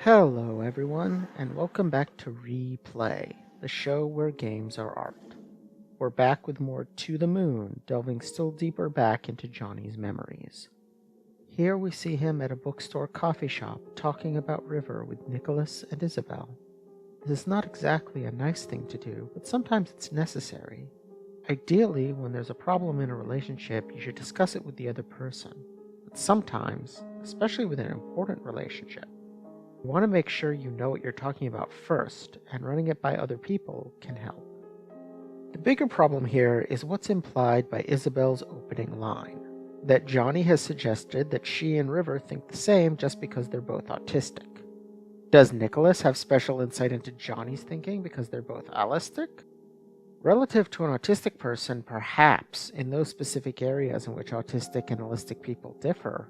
Hello everyone, and welcome back to Replay, the show where games are art. We're back with more To the Moon, delving still deeper back into Johnny's memories. Here we see him at a bookstore coffee shop talking about River with Nicholas and Isabel. This is not exactly a nice thing to do, but sometimes it's necessary. Ideally, when there's a problem in a relationship, you should discuss it with the other person. But sometimes, especially with an important relationship, you want to make sure you know what you're talking about first, and running it by other people can help. The bigger problem here is what's implied by Isabel's opening line, that Johnny has suggested that she and River think the same just because they're both autistic. Does Nicholas have special insight into Johnny's thinking because they're both allistic? Relative to an autistic person, perhaps, in those specific areas in which autistic and allistic people differ,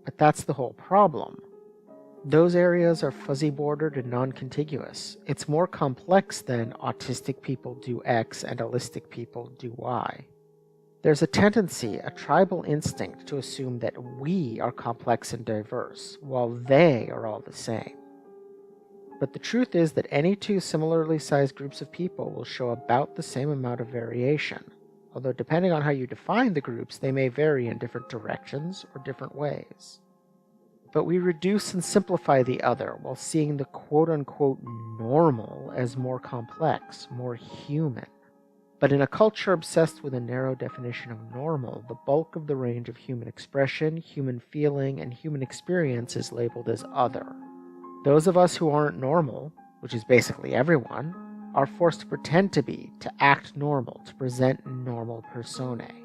but that's the whole problem. Those areas are fuzzy-bordered and non-contiguous. It's more complex than autistic people do X and allistic people do Y. There's a tendency, a tribal instinct, to assume that we are complex and diverse, while they are all the same. But the truth is that any two similarly sized groups of people will show about the same amount of variation, although depending on how you define the groups, they may vary in different directions or different ways. But we reduce and simplify the other while seeing the quote-unquote normal as more complex, more human. But in a culture obsessed with a narrow definition of normal, the bulk of the range of human expression, human feeling, and human experience is labeled as other. Those of us who aren't normal, which is basically everyone, are forced to pretend to be, to act normal, to present normal personae.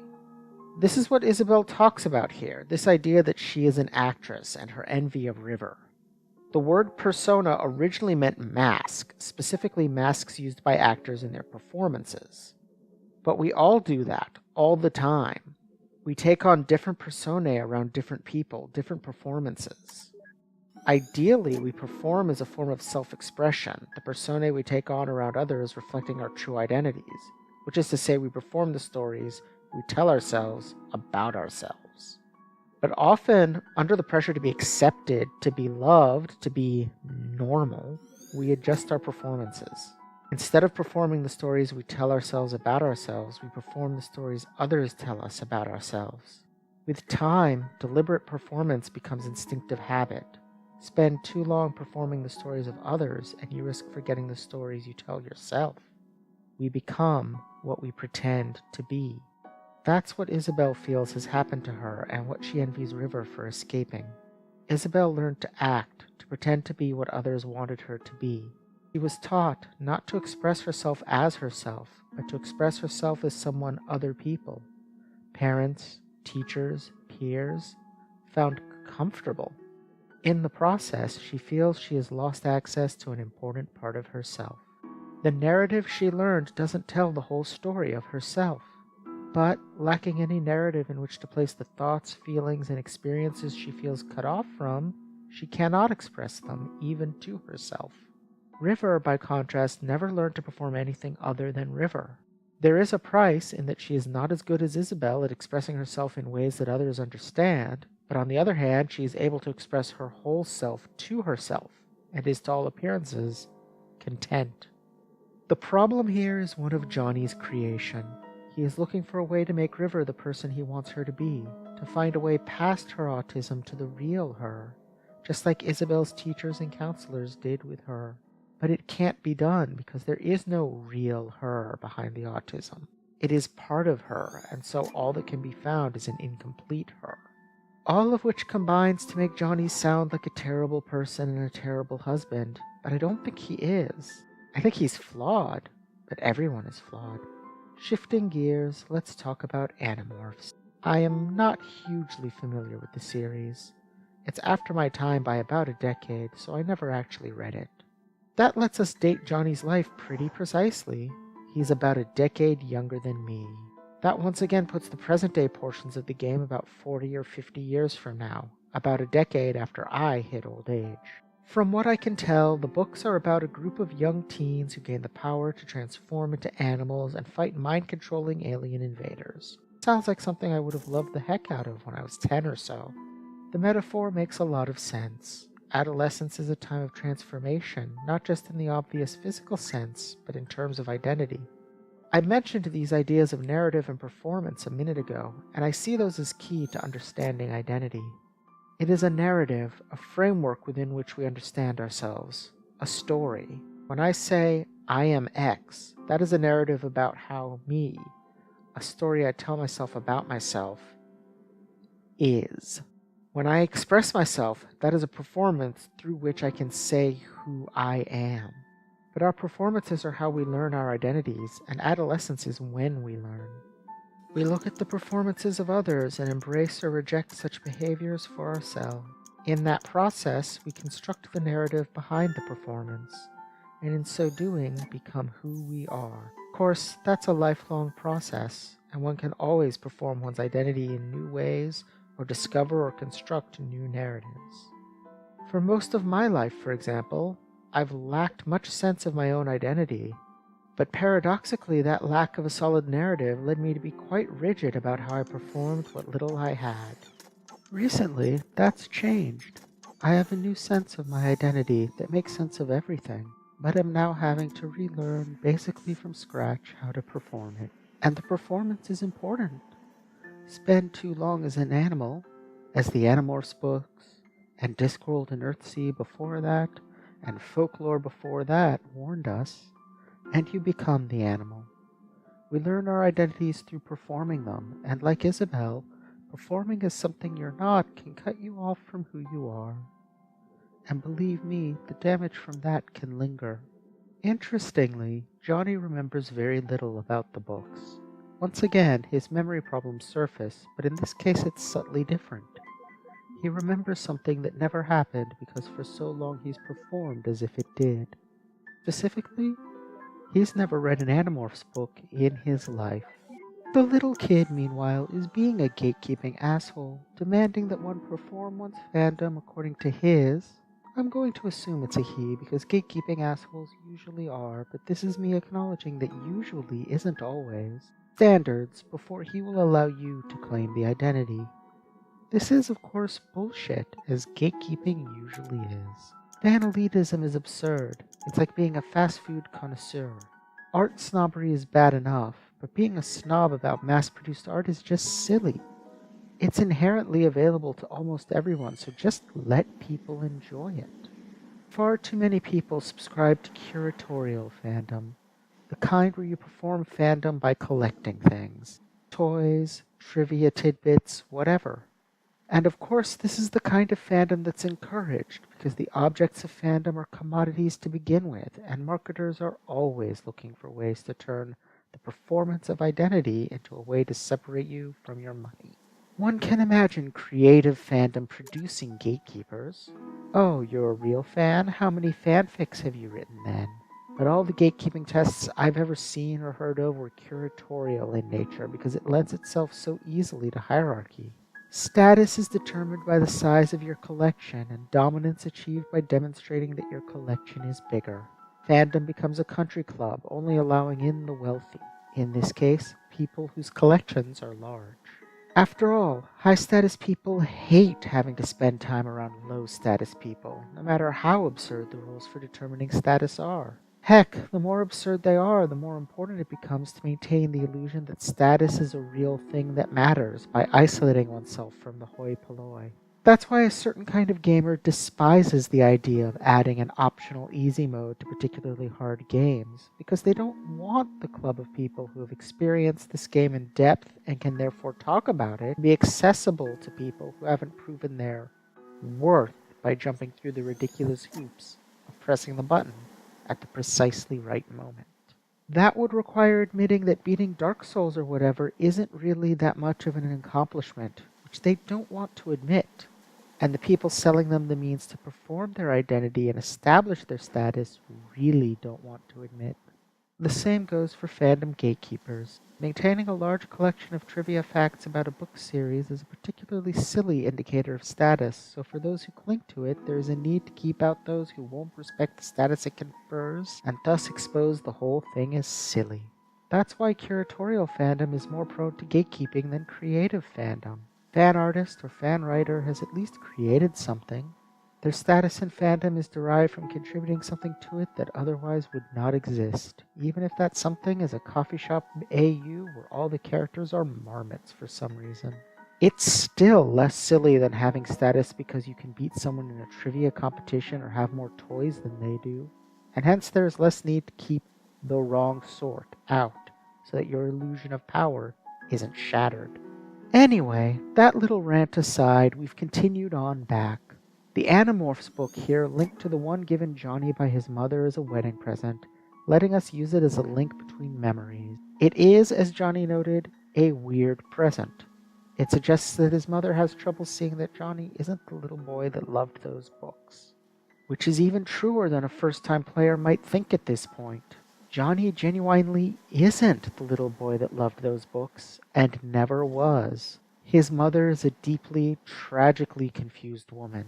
This is what Isabel talks about here, this idea that she is an actress and her envy of River. The word persona originally meant mask, specifically masks used by actors in their performances. But we all do that, all the time. We take on different personae around different people, different performances. Ideally, we perform as a form of self-expression, the personae we take on around others reflecting our true identities, which is to say we perform the stories we tell ourselves about ourselves. But often, under the pressure to be accepted, to be loved, to be normal, we adjust our performances. Instead of performing the stories we tell ourselves about ourselves, we perform the stories others tell us about ourselves. With time, deliberate performance becomes instinctive habit. Spend too long performing the stories of others, and you risk forgetting the stories you tell yourself. We become what we pretend to be. That's what Isabel feels has happened to her and what she envies River for escaping. Isabel learned to act, to pretend to be what others wanted her to be. She was taught not to express herself as herself, but to express herself as someone other people, parents, teachers, peers, found comfortable. In the process, she feels she has lost access to an important part of herself. The narrative she learned doesn't tell the whole story of herself. But, lacking any narrative in which to place the thoughts, feelings, and experiences she feels cut off from, she cannot express them, even to herself. River, by contrast, never learned to perform anything other than River. There is a price in that she is not as good as Isabel at expressing herself in ways that others understand, but on the other hand, she is able to express her whole self to herself, and is to all appearances content. The problem here is one of Johnny's creation. He is looking for a way to make River the person he wants her to be, to find a way past her autism to the real her, just like Isabel's teachers and counselors did with her. But it can't be done because there is no real her behind the autism. It is part of her, and so all that can be found is an incomplete her. All of which combines to make Johnny sound like a terrible person and a terrible husband, but I don't think he is. I think he's flawed, but everyone is flawed. Shifting gears, let's talk about Animorphs. I am not hugely familiar with the series. It's after my time by about a decade, so I never actually read it. That lets us date Johnny's life pretty precisely. He's about a decade younger than me. That once again puts the present-day portions of the game about 40 or 50 years from now, about a decade after I hit old age. From what I can tell, the books are about a group of young teens who gain the power to transform into animals and fight mind-controlling alien invaders. Sounds like something I would have loved the heck out of when I was 10 or so. The metaphor makes a lot of sense. Adolescence is a time of transformation, not just in the obvious physical sense, but in terms of identity. I mentioned these ideas of narrative and performance a minute ago, and I see those as key to understanding identity. It is a narrative, a framework within which we understand ourselves, a story. When I say, I am X, that is a narrative about how me, a story I tell myself about myself, is. When I express myself, that is a performance through which I can say who I am. But our performances are how we learn our identities, and adolescence is when we learn. We look at the performances of others and embrace or reject such behaviors for ourselves. In that process, we construct the narrative behind the performance, and in so doing, become who we are. Of course, that's a lifelong process, and one can always perform one's identity in new ways or discover or construct new narratives. For most of my life, for example, I've lacked much sense of my own identity, but paradoxically that lack of a solid narrative led me to be quite rigid about how I performed what little I had. Recently, that's changed. I have a new sense of my identity that makes sense of everything, but am now having to relearn basically from scratch how to perform it. And the performance is important. Spend too long as an animal, as the Animorphs books, and Discworld and Earthsea before that, and folklore before that warned us, and you become the animal. We learn our identities through performing them, and like Isabel, performing as something you're not can cut you off from who you are. And believe me, the damage from that can linger. Interestingly, Johnny remembers very little about the books. Once again, his memory problems surface, but in this case it's subtly different. He remembers something that never happened because for so long he's performed as if it did. Specifically, he's never read an Animorphs book in his life. The little kid, meanwhile, is being a gatekeeping asshole, demanding that one perform one's fandom according to his. I'm going to assume it's a he because gatekeeping assholes usually are, but this is me acknowledging that usually isn't always. Standards before he will allow you to claim the identity. This is, of course, bullshit, as gatekeeping usually is. Fan elitism is absurd. It's like being a fast food connoisseur. Art snobbery is bad enough, but being a snob about mass-produced art is just silly. It's inherently available to almost everyone, so just let people enjoy it. Far too many people subscribe to curatorial fandom, the kind where you perform fandom by collecting things. Toys, trivia tidbits, whatever. And of course, this is the kind of fandom that's encouraged, because the objects of fandom are commodities to begin with, and marketers are always looking for ways to turn the performance of identity into a way to separate you from your money. One can imagine creative fandom producing gatekeepers. Oh, you're a real fan? How many fanfics have you written then? But all the gatekeeping tests I've ever seen or heard of were curatorial in nature because it lends itself so easily to hierarchy. Status is determined by the size of your collection, and dominance achieved by demonstrating that your collection is bigger. Fandom becomes a country club, only allowing in the wealthy. In this case, people whose collections are large. After all, high-status people hate having to spend time around low-status people, no matter how absurd the rules for determining status are. Heck, the more absurd they are, the more important it becomes to maintain the illusion that status is a real thing that matters by isolating oneself from the hoi polloi. That's why a certain kind of gamer despises the idea of adding an optional easy mode to particularly hard games, because they don't want the club of people who have experienced this game in depth and can therefore talk about it and be accessible to people who haven't proven their worth by jumping through the ridiculous hoops of pressing the button at the precisely right moment. That would require admitting that beating Dark Souls or whatever isn't really that much of an accomplishment, which they don't want to admit. And the people selling them the means to perform their identity and establish their status really don't want to admit. The same goes for fandom gatekeepers. Maintaining a large collection of trivia facts about a book series is a particularly silly indicator of status, so for those who cling to it, there is a need to keep out those who won't respect the status it confers, and thus expose the whole thing as silly. That's why curatorial fandom is more prone to gatekeeping than creative fandom. Fan artist or fan writer has at least created something. Their status in fandom is derived from contributing something to it that otherwise would not exist, even if that something is a coffee shop AU where all the characters are marmots for some reason. It's still less silly than having status because you can beat someone in a trivia competition or have more toys than they do, and hence there is less need to keep the wrong sort out so that your illusion of power isn't shattered. Anyway, that little rant aside, we've continued on back. The Animorphs book here linked to the one given Johnny by his mother as a wedding present, letting us use it as a link between memories. It is, as Johnny noted, a weird present. It suggests that his mother has trouble seeing that Johnny isn't the little boy that loved those books. Which is even truer than a first-time player might think at this point. Johnny genuinely isn't the little boy that loved those books, and never was. His mother is a deeply, tragically confused woman.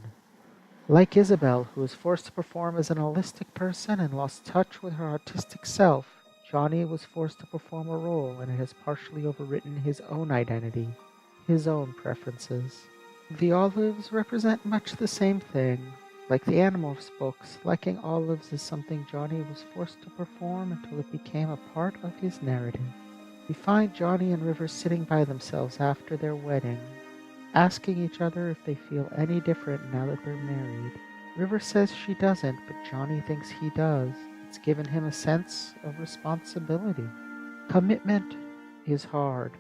Like Isabel, who was forced to perform as an holistic person and lost touch with her autistic self, Johnny was forced to perform a role and it has partially overwritten his own identity, his own preferences. The olives represent much the same thing. Like the Animorphs books, liking olives is something Johnny was forced to perform until it became a part of his narrative. We find Johnny and River sitting by themselves after their wedding, asking each other if they feel any different now that they're married. River says she doesn't, but Johnny thinks he does. It's given him a sense of responsibility. Commitment is hard.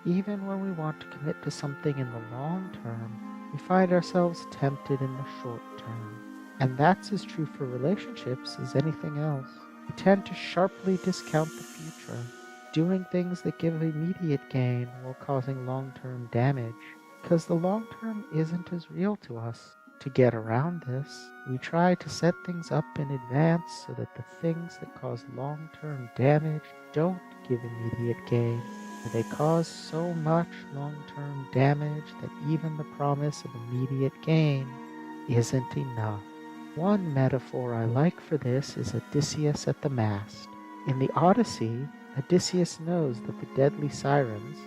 Even when we want to commit to something in the long term, we find ourselves tempted in the short term. And that's as true for relationships as anything else. We tend to sharply discount the future, doing things that give immediate gain while causing long-term damage, because the long-term isn't as real to us. To get around this, we try to set things up in advance so that the things that cause long-term damage don't give immediate gain. They cause so much long-term damage that even the promise of immediate gain isn't enough. One metaphor I like for this is Odysseus at the mast. In the Odyssey, Odysseus knows that the deadly sirens,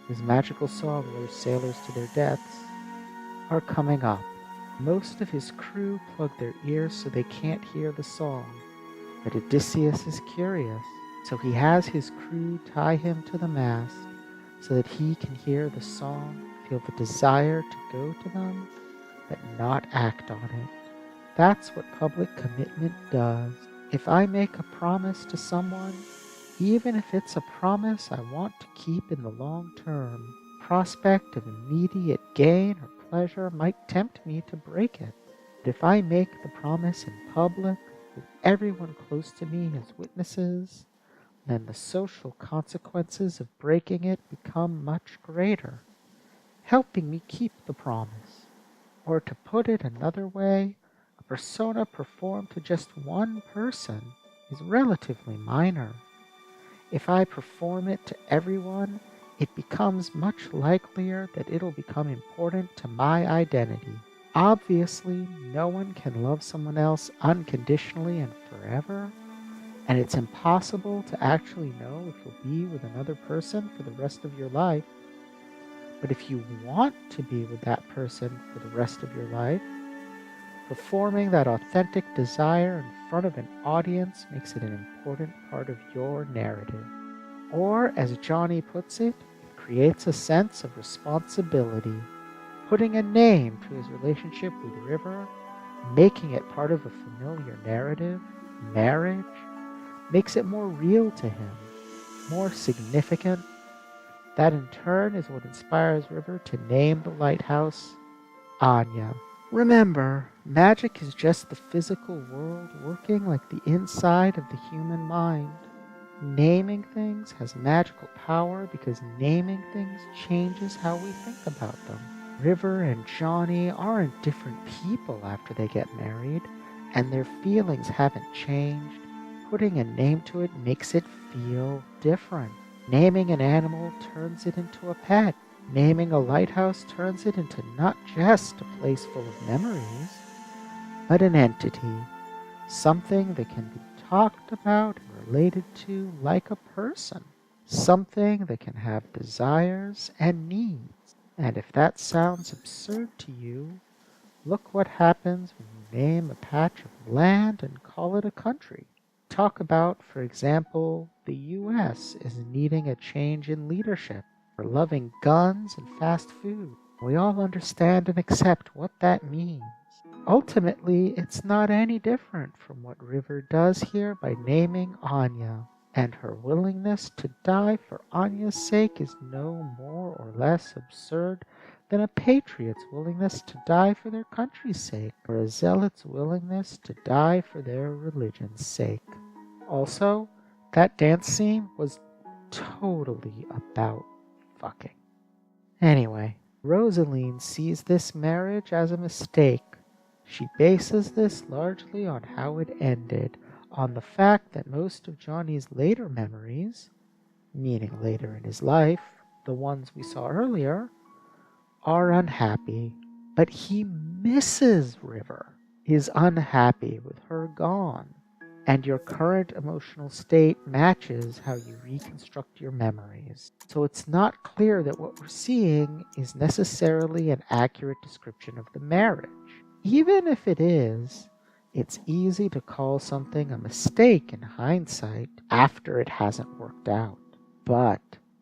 his magical song lures sailors to their deaths, are coming up. Most of his crew plug their ears so they can't hear the song, but Odysseus is curious, so he has his crew tie him to the mast so that he can hear the song, feel the desire to go to them, but not act on it. That's what public commitment does. If I make a promise to someone, even if it's a promise I want to keep in the long term, prospect of immediate gain or pleasure might tempt me to break it. But if I make the promise in public, with everyone close to me as witnesses, then the social consequences of breaking it become much greater, helping me keep the promise. Or to put it another way, a persona performed to just one person is relatively minor. If I perform it to everyone, it becomes much likelier that it'll become important to my identity. Obviously, no one can love someone else unconditionally and forever, and it's impossible to actually know if you'll be with another person for the rest of your life. But if you want to be with that person for the rest of your life, performing that authentic desire in front of an audience makes it an important part of your narrative. Or, as Johnny puts it, it creates a sense of responsibility, putting a name to his relationship with River, making it part of a familiar narrative, marriage, makes it more real to him, more significant. That in turn is what inspires River to name the lighthouse Anya. Remember, magic is just the physical world working like the inside of the human mind. Naming things has magical power because naming things changes how we think about them. River and Johnny aren't different people after they get married, and their feelings haven't changed. Putting a name to it makes it feel different. Naming an animal turns it into a pet. Naming a lighthouse turns it into not just a place full of memories, but an entity, something that can be talked about and related to like a person, something that can have desires and needs. And if that sounds absurd to you, Look what happens when you name a patch of land and call it a country. Talk about, for example, the US is needing a change in leadership for loving guns and fast food. We all understand and accept what that means. Ultimately, it's not any different from what River does here by naming Anya, and her willingness to die for Anya's sake is no more or less absurd than a patriot's willingness to die for their country's sake, or a zealot's willingness to die for their religion's sake. Also, that dance scene was totally about fucking. Anyway, Rosaline sees this marriage as a mistake. She bases this largely on how it ended, on the fact that most of Johnny's later memories, meaning later in his life, the ones we saw earlier, are unhappy. But he misses River. He's unhappy with her gone. And your current emotional state matches how you reconstruct your memories. So it's not clear that what we're seeing is necessarily an accurate description of the marriage. Even if it is, it's easy to call something a mistake in hindsight after it hasn't worked out. But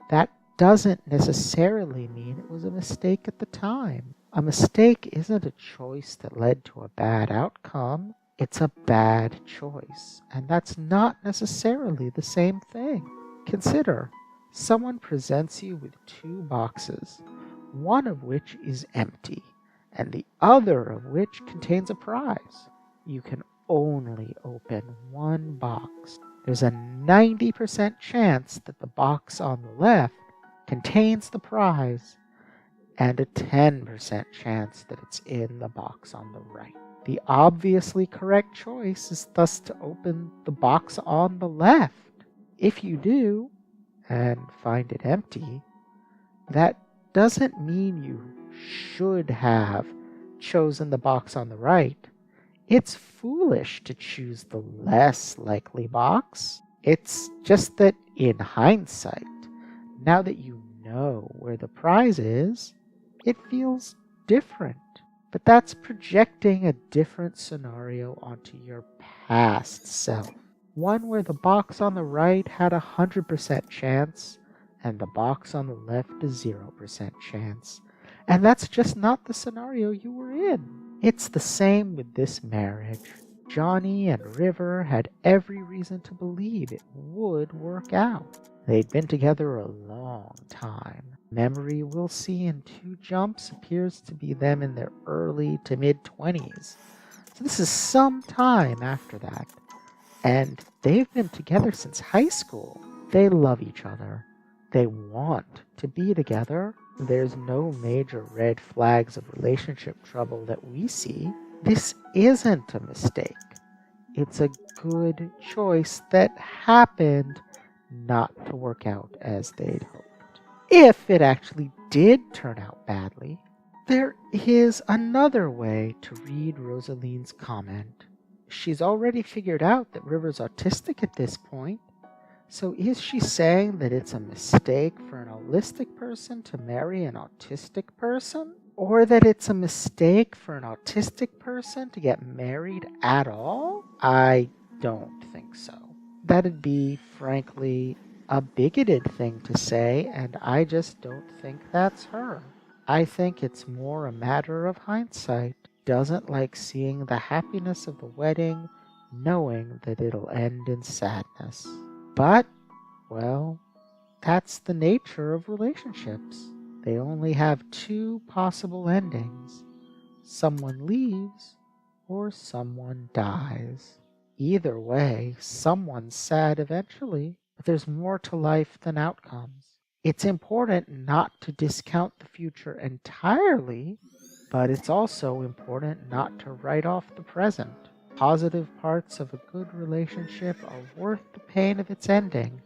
that doesn't necessarily mean it was a mistake at the time. A mistake isn't a choice that led to a bad outcome. It's a bad choice, and that's not necessarily the same thing. Consider, someone presents you with two boxes, one of which is empty, and the other of which contains a prize. You can only open one box. There's a 90% chance that the box on the left contains the prize, and a 10% chance that it's in the box on the right. The obviously correct choice is thus to open the box on the left. If you do, and find it empty, that doesn't mean you should have chosen the box on the right. It's foolish to choose the less likely box. It's just that in hindsight, now that you know where the prize is, it feels different. But that's projecting a different scenario onto your past self. One where the box on the right had a 100% chance and the box on the left a 0% chance. And that's just not the scenario you were in. It's the same with this marriage. Johnny and River had every reason to believe it would work out. They'd been together a long time. Memory we'll see in 2 jumps appears to be them in their early to mid-20s. So this is some time after that. And they've been together since high school. They love each other. They want to be together. There's no major red flags of relationship trouble that we see. This isn't a mistake. It's a good choice that happened not to work out as they'd hoped. If it actually did turn out badly, there is another way to read Rosaline's comment. She's already figured out that River's autistic at this point. So is she saying that it's a mistake for an holistic person to marry an autistic person? Or that it's a mistake for an autistic person to get married at all? I don't think so. That'd be, frankly, a bigoted thing to say, and I just don't think that's her. I think it's more a matter of hindsight. Doesn't like seeing the happiness of the wedding, knowing that it'll end in sadness. But, well, that's the nature of relationships. They only have 2 possible endings. Someone leaves, or someone dies. Either way, someone's sad eventually, but there's more to life than outcomes. It's important not to discount the future entirely, but it's also important not to write off the present. Positive parts of a good relationship are worth the pain of its ending,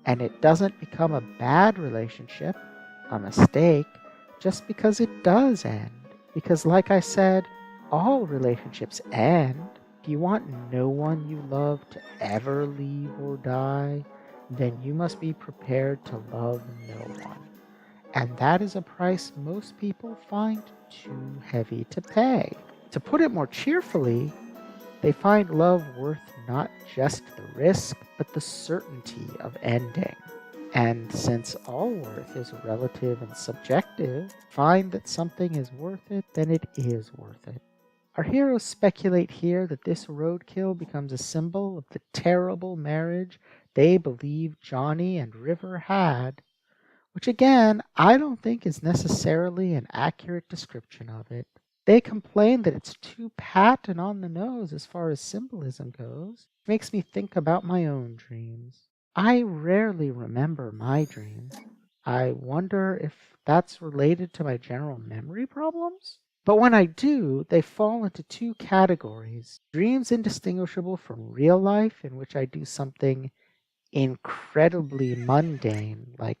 and it doesn't become a bad relationship, a mistake, just because it does end. Because like I said, all relationships end. If you want no one you love to ever leave or die, then you must be prepared to love no one. And that is a price most people find too heavy to pay. To put it more cheerfully, they find love worth not just the risk, but the certainty of ending. And since all worth is relative and subjective, find that something is worth it, then it is worth it. Our heroes speculate here that this roadkill becomes a symbol of the terrible marriage they believe Johnny and River had, which again, I don't think is necessarily an accurate description of it. They complain that it's too pat and on the nose as far as symbolism goes. It makes me think about my own dreams. I rarely remember my dreams. I wonder if that's related to my general memory problems? But when I do, they fall into two categories: dreams indistinguishable from real life, in which I do something incredibly mundane, like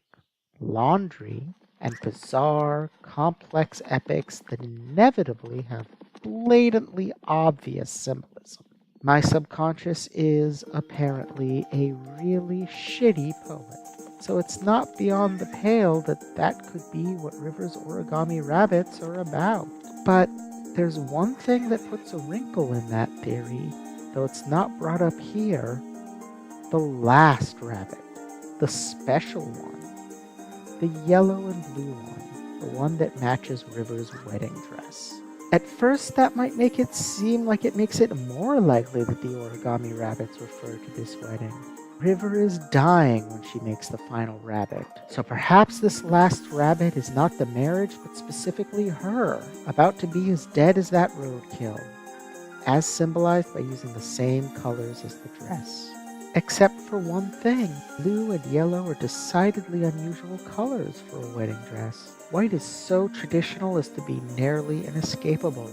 laundry, and bizarre, complex epics that inevitably have blatantly obvious symbolism. My subconscious is apparently a really shitty poet. So it's not beyond the pale that that could be what River's origami rabbits are about. But there's one thing that puts a wrinkle in that theory, though it's not brought up here: the last rabbit, the special one, the yellow and blue one, the one that matches River's wedding dress. At first, that might make it seem like it makes it more likely that the origami rabbits refer to this wedding. River is dying when she makes the final rabbit, so perhaps this last rabbit is not the marriage, but specifically her, about to be as dead as that roadkill, as symbolized by using the same colors as the dress. Except for one thing: blue and yellow are decidedly unusual colors for a wedding dress. White is so traditional as to be nearly inescapable,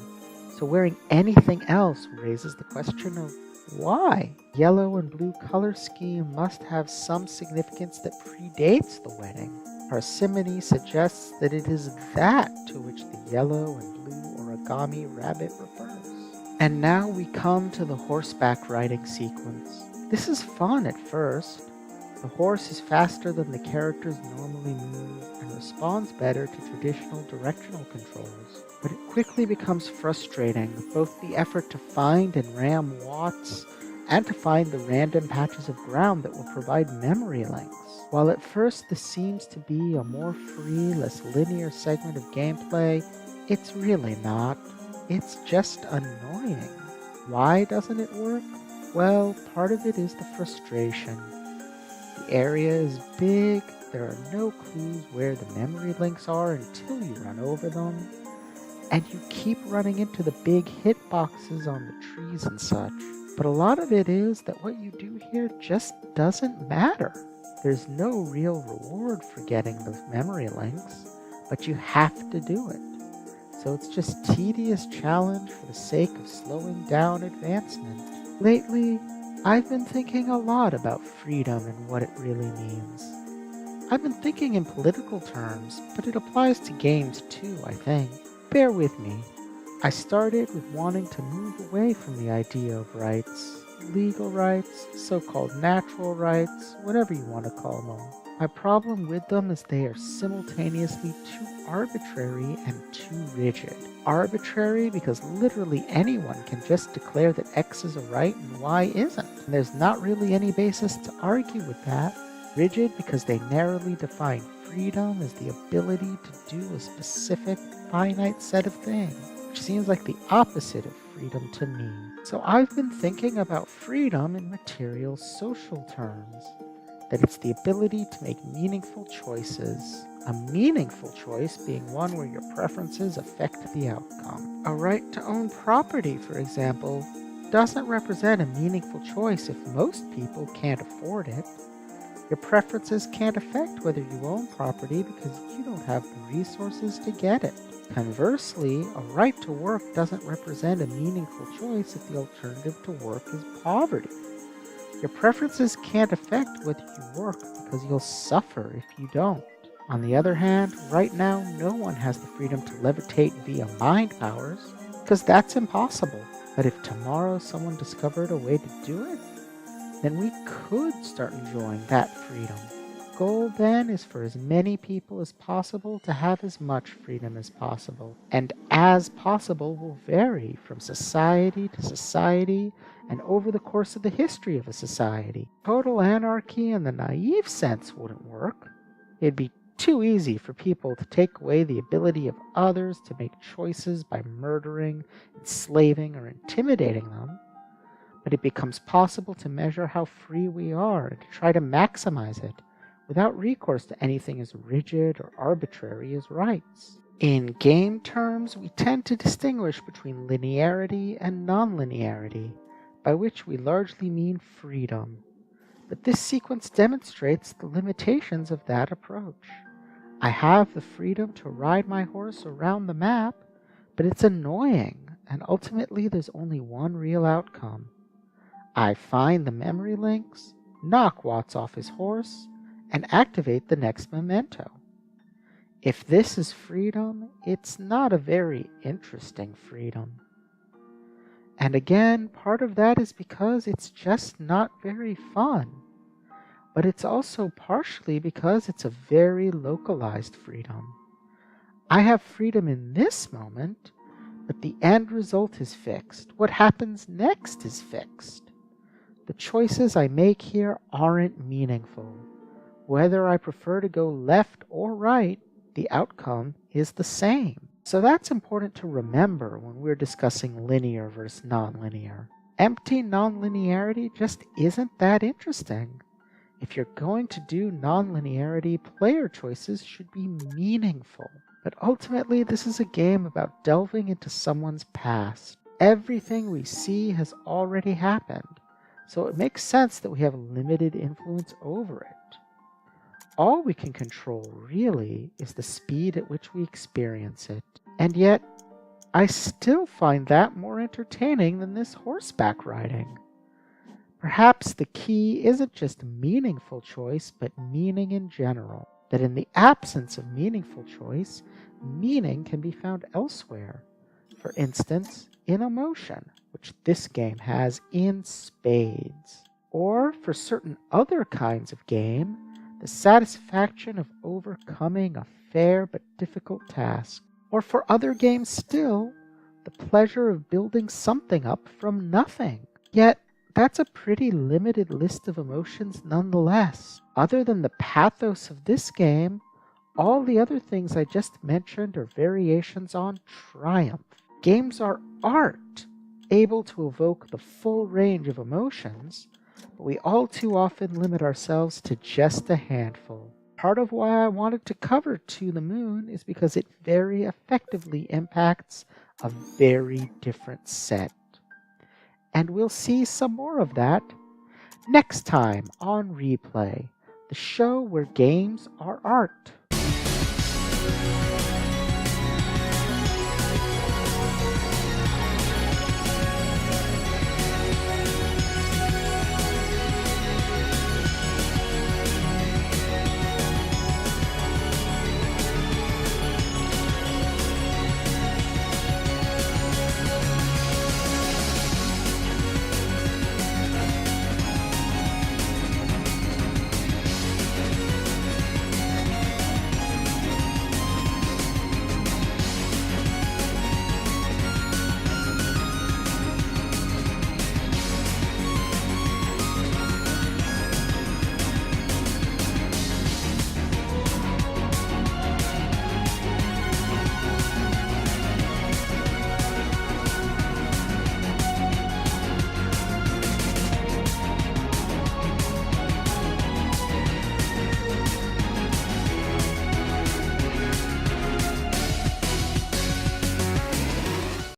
so wearing anything else raises the question of why? Yellow and blue color scheme must have some significance that predates the wedding. Parsimony suggests that it is that to which the yellow and blue origami rabbit refers. And now we come to the horseback riding sequence. This is fun at first. The horse is faster than the characters normally move and responds better to traditional directional controls. But it quickly becomes frustrating with both the effort to find and ram watts and to find the random patches of ground that will provide memory links. While at first this seems to be a more free, less linear segment of gameplay, it's really not. It's just annoying. Why doesn't it work? Well, part of it is the frustration. The area is big, there are no clues where the memory links are until you run over them, and you keep running into the big hitboxes on the trees and such. But a lot of it is that what you do here just doesn't matter. There's no real reward for getting those memory links, but you have to do it. So it's just tedious challenge for the sake of slowing down advancement. Lately, I've been thinking a lot about freedom and what it really means. I've been thinking in political terms, but it applies to games too, I think. Bear with me. I started with wanting to move away from the idea of rights, legal rights, so-called natural rights, whatever you want to call them. My problem with them is they are simultaneously too arbitrary and too rigid. Arbitrary because literally anyone can just declare that X is a right and Y isn't, and there's not really any basis to argue with that. Rigid because they narrowly define freedom as the ability to do a specific, finite set of things, which seems like the opposite of freedom to me. So I've been thinking about freedom in material social terms. That it's the ability to make meaningful choices. A meaningful choice being one where your preferences affect the outcome. A right to own property, for example, doesn't represent a meaningful choice if most people can't afford it. Your preferences can't affect whether you own property because you don't have the resources to get it. Conversely, a right to work doesn't represent a meaningful choice if the alternative to work is poverty. Your preferences can't affect whether you work because you'll suffer if you don't. On the other hand, right now, no one has the freedom to levitate via mind powers because that's impossible. But if tomorrow someone discovered a way to do it, then we could start enjoying that freedom. goal then is for as many people as possible to have as much freedom as possible. And as possible will vary from society to society and over the course of the history of a society. Total anarchy in the naive sense wouldn't work. It'd be too easy for people to take away the ability of others to make choices by murdering, enslaving, or intimidating them. But it becomes possible to measure how free we are and to try to maximize it without recourse to anything as rigid or arbitrary as rights. In game terms, we tend to distinguish between linearity and nonlinearity, by which we largely mean freedom. But this sequence demonstrates the limitations of that approach. I have the freedom to ride my horse around the map, but it's annoying, and ultimately there's only one real outcome. I find the memory links, knock Watts off his horse, and activate the next memento. If this is freedom, it's not a very interesting freedom. And again, part of that is because it's just not very fun. But it's also partially because it's a very localized freedom. I have freedom in this moment, but the end result is fixed. What happens next is fixed. The choices I make here aren't meaningful. Whether I prefer to go left or right, the outcome is the same. So that's important to remember when we're discussing linear versus nonlinear. Empty nonlinearity just isn't that interesting. If you're going to do nonlinearity, player choices should be meaningful. But ultimately, this is a game about delving into someone's past. Everything we see has already happened, so it makes sense that we have limited influence over it. All we can control, really, is the speed at which we experience it. And yet, I still find that more entertaining than this horseback riding. Perhaps the key isn't just meaningful choice, but meaning in general. That in the absence of meaningful choice, meaning can be found elsewhere. For instance, in emotion, which this game has in spades. Or, for certain other kinds of game, the satisfaction of overcoming a fair but difficult task. Or for other games still, the pleasure of building something up from nothing. Yet, that's a pretty limited list of emotions nonetheless. Other than the pathos of this game, all the other things I just mentioned are variations on triumph. Games are art, able to evoke the full range of emotions, but we all too often limit ourselves to just a handful. Part of why I wanted to cover To the Moon is because it very effectively impacts a very different set. And we'll see some more of that next time on Replay, the show where games are art.